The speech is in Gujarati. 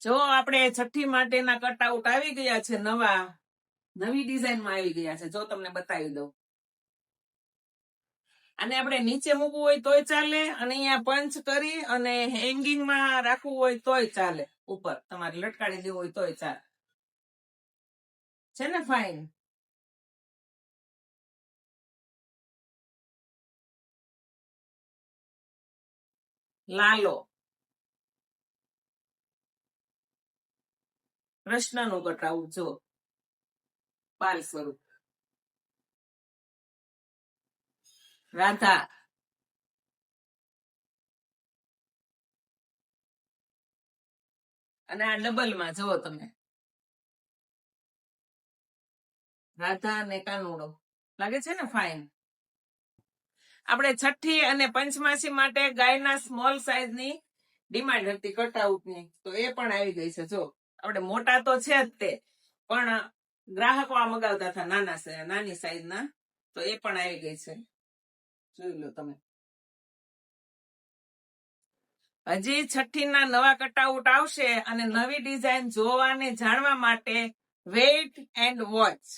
જો આપણે છઠ્ઠી માટેના કટઆઉટ આવી ગયા છે, નવી ડિઝાઇનમાં આવી ગયા છે. જો તમને બતાવી દઉં, અને આપણે નીચે મૂકવું હોય તોય ચાલે, અને અહીંયા પંચ કરી અને હેંગિંગમાં રાખવું હોય તોય ચાલે, ઉપર તમારે લટકાડી દેવું હોય તોય ચાલે. છે ને ફાઇન? લાલો કૃષ્ણનું કટઆઉટ જો બાલ સ્વરૂપ. રાધા, અને આ ડબલમાં જુઓ તમે, રાધા અને કાનુડો. લાગે છે ને ફાઇન? આપણે છઠ્ઠી અને પંચમાસી માટે ગાયના સ્મોલ સાઈઝની ડિમાન્ડ હતી કટઆઉટની, તો એ પણ આવી ગઈ છે. જો આપણે મોટા તો છે જ તે, પણ ગ્રાહકો આ મગાવતા હતા નાની સાઈઝના, તો એ પણ આવી ગઈ છે. જોઈ લો તમે. હજી છઠ્ઠીના નવા કટઆઉટ આવશે, અને નવી ડિઝાઇન જોવા અને જાણવા માટે વેઇટ એન્ડ વોચ.